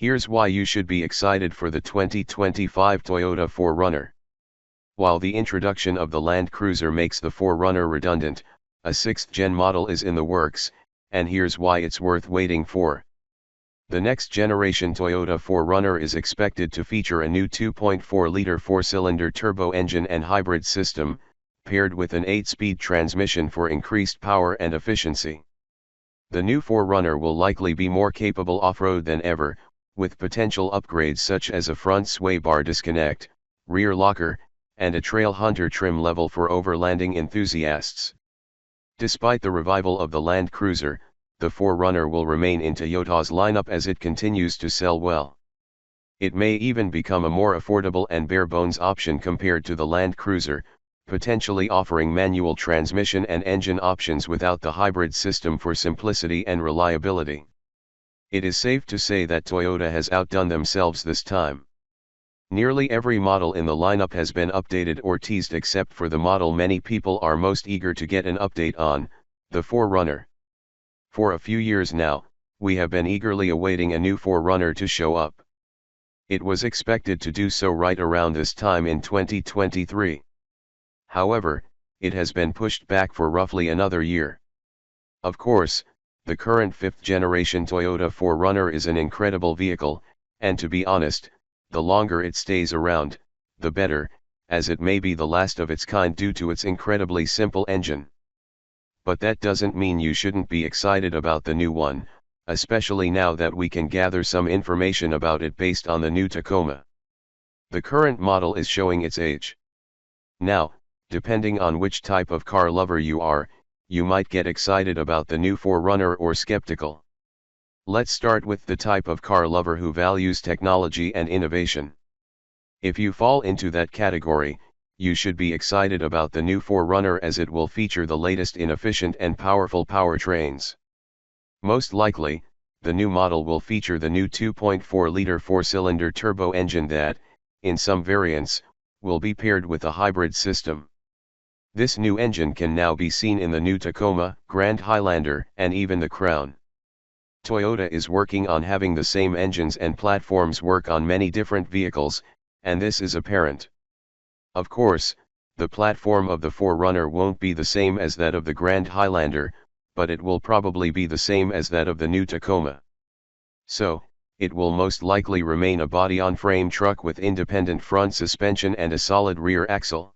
Here's why you should be excited for the 2025 Toyota 4runner. While the introduction of the Land Cruiser makes the 4runner redundant, a 6th-gen model is in the works, and here's why it's worth waiting for. The next generation Toyota 4runner is expected to feature a new 2.4-liter 4-cylinder turbo engine and hybrid system, paired with an 8-speed transmission for increased power and efficiency. The new 4runner will likely be more capable off-road than ever, with potential upgrades such as a front sway bar disconnect, rear locker, and a trail hunter trim level for overlanding enthusiasts. Despite the revival of the Land Cruiser, the 4runner will remain in Toyota's lineup as it continues to sell well. It may even become a more affordable and bare-bones option compared to the Land Cruiser, potentially offering manual transmission and engine options without the hybrid system for simplicity and reliability. It is safe to say that Toyota has outdone themselves this time. Nearly every model in the lineup has been updated or teased except for the model many people are most eager to get an update on, the 4runner. For a few years now, we have been eagerly awaiting a new 4runner to show up. It was expected to do so right around this time in 2023. However, it has been pushed back for roughly another year. Of course, the current 5th-generation Toyota 4runner is an incredible vehicle, and to be honest, the longer it stays around, the better, as it may be the last of its kind due to its incredibly simple engine. But that doesn't mean you shouldn't be excited about the new one, especially now that we can gather some information about it based on the new Tacoma. The current model is showing its age. Now, depending on which type of car lover you are, you might get excited about the new 4runner or skeptical. Let's start with the type of car lover who values technology and innovation. If you fall into that category, you should be excited about the new 4runner as it will feature the latest in efficient and powerful powertrains. Most likely, the new model will feature the new 2.4-liter 4-cylinder turbo engine that, in some variants, will be paired with a hybrid system. This new engine can now be seen in the new Tacoma, Grand Highlander, and even the Crown. Toyota is working on having the same engines and platforms work on many different vehicles, and this is apparent. Of course, the platform of the 4runner won't be the same as that of the Grand Highlander, but it will probably be the same as that of the new Tacoma. So, it will most likely remain a body-on-frame truck with independent front suspension and a solid rear axle.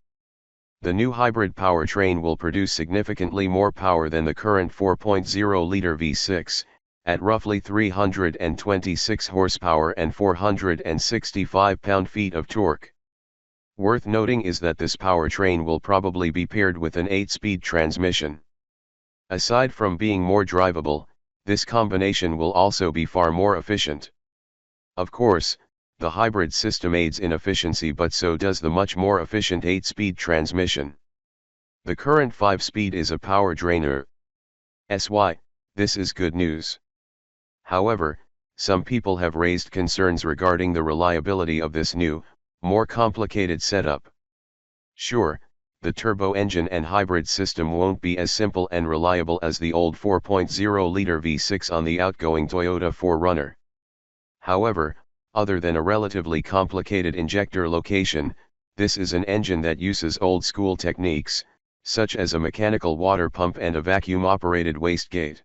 The new hybrid powertrain will produce significantly more power than the current 4.0-liter V6, at roughly 326 horsepower and 465 pound-feet of torque. Worth noting is that this powertrain will probably be paired with an 8-speed transmission. Aside from being more drivable, this combination will also be far more efficient. Of course, the hybrid system aids in efficiency, but so does the much more efficient 8-speed transmission. The current 5-speed is a power drainer. This is good news. However, some people have raised concerns regarding the reliability of this new, more complicated setup. Sure, the turbo engine and hybrid system won't be as simple and reliable as the old 4.0-liter V6 on the outgoing Toyota 4runner. However, other than a relatively complicated injector location, this is an engine that uses old-school techniques, such as a mechanical water pump and a vacuum-operated wastegate.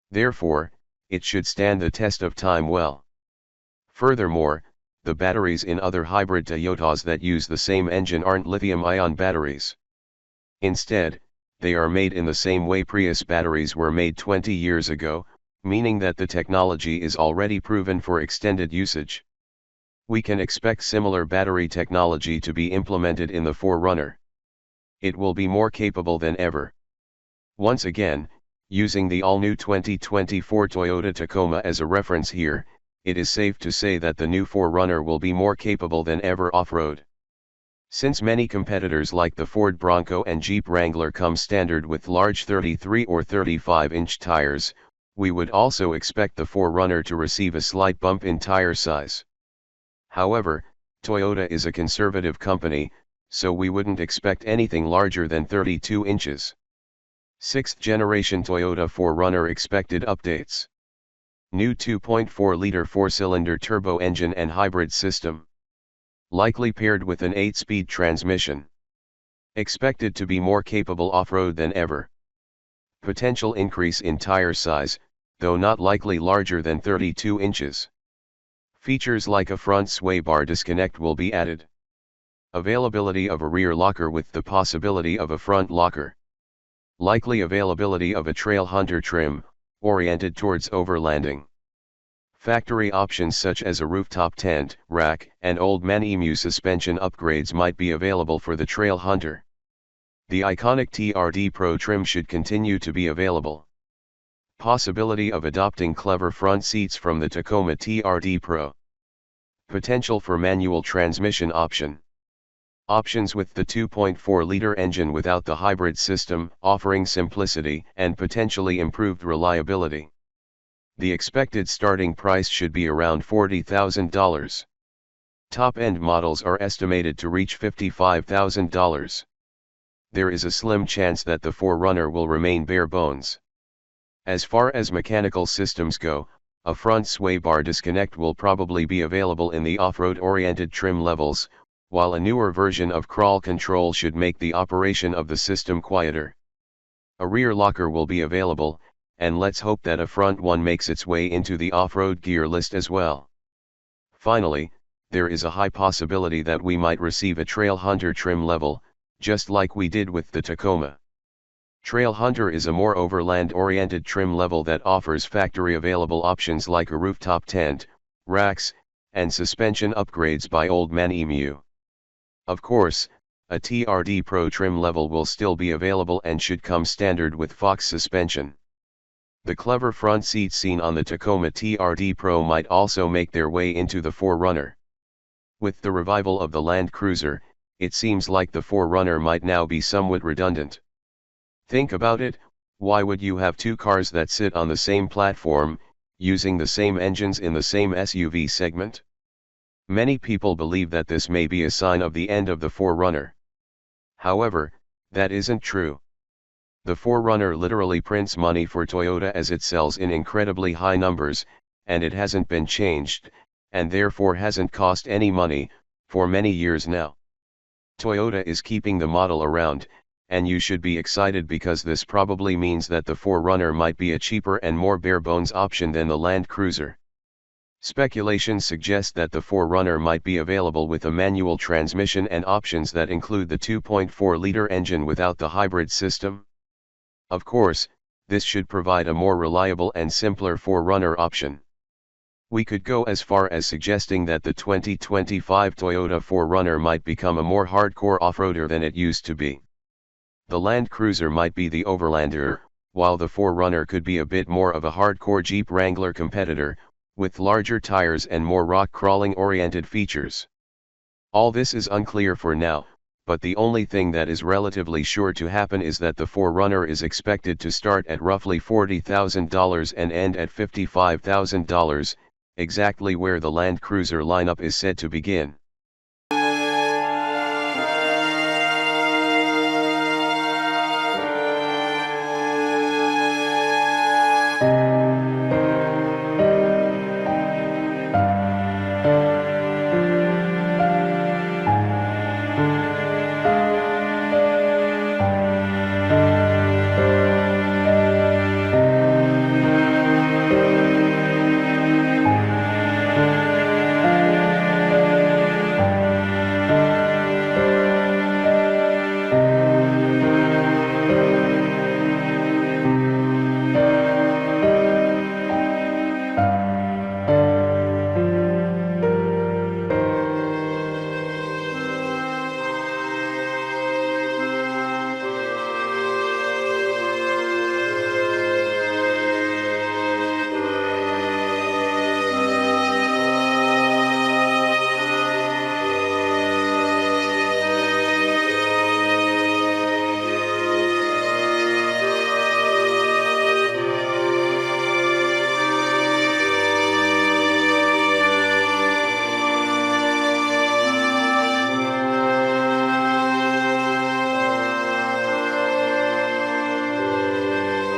Therefore, it should stand the test of time well. Furthermore, the batteries in other hybrid Toyotas that use the same engine aren't lithium-ion batteries. Instead, they are made in the same way Prius batteries were made 20 years ago, meaning that the technology is already proven for extended usage. We can expect similar battery technology to be implemented in the 4runner. It will be more capable than ever. Once again, using the all-new 2024 Toyota Tacoma as a reference here, it is safe to say that the new 4runner will be more capable than ever off-road. Since many competitors like the Ford Bronco and Jeep Wrangler come standard with large 33 or 35-inch tires, we would also expect the 4runner to receive a slight bump in tire size. However, Toyota is a conservative company, so we wouldn't expect anything larger than 32 inches. 6th generation Toyota 4runner expected updates. New 2.4-liter four-cylinder turbo engine and hybrid system. Likely paired with an 8-speed transmission. Expected to be more capable off-road than ever. Potential increase in tire size, though not likely larger than 32 inches. Features like a front sway bar disconnect will be added. Availability of a rear locker with the possibility of a front locker. Likely availability of a trail hunter trim, oriented towards overlanding. Factory options such as a rooftop tent, rack, and Old Man Emu suspension upgrades might be available for the trail hunter. The iconic TRD Pro trim should continue to be available. Possibility of adopting clever front seats from the Tacoma TRD Pro. Potential for manual transmission option. Options with the 2.4-liter engine without the hybrid system, offering simplicity and potentially improved reliability. The expected starting price should be around $40,000. Top-end models are estimated to reach $55,000. There is a slim chance that the 4runner will remain bare bones. As far as mechanical systems go, a front sway bar disconnect will probably be available in the off-road oriented trim levels, while a newer version of crawl control should make the operation of the system quieter. A rear locker will be available, and let's hope that a front one makes its way into the off-road gear list as well. Finally, there is a high possibility that we might receive a Trail Hunter trim level, just like we did with the Tacoma. Trail Hunter is a more overland-oriented trim level that offers factory-available options like a rooftop tent, racks, and suspension upgrades by Old Man Emu. Of course, a TRD Pro trim level will still be available and should come standard with Fox suspension. The clever front seats seen on the Tacoma TRD Pro might also make their way into the 4runner. With the revival of the Land Cruiser, it seems like the 4runner might now be somewhat redundant. Think about it, why would you have two cars that sit on the same platform, using the same engines in the same SUV segment? Many people believe that this may be a sign of the end of the 4runner. However, that isn't true. The 4runner literally prints money for Toyota as it sells in incredibly high numbers, and it hasn't been changed, and therefore hasn't cost any money, for many years now. Toyota is keeping the model around, and you should be excited because this probably means that the 4runner might be a cheaper and more bare-bones option than the Land Cruiser. Speculation suggests that the 4runner might be available with a manual transmission and options that include the 2.4-liter engine without the hybrid system. Of course, this should provide a more reliable and simpler 4runner option. We could go as far as suggesting that the 2025 Toyota 4runner might become a more hardcore off-roader than it used to be. The Land Cruiser might be the overlander, while the 4runner could be a bit more of a hardcore Jeep Wrangler competitor, with larger tires and more rock-crawling oriented features. All this is unclear for now, but the only thing that is relatively sure to happen is that the 4runner is expected to start at roughly $40,000 and end at $55,000, exactly where the Land Cruiser lineup is said to begin.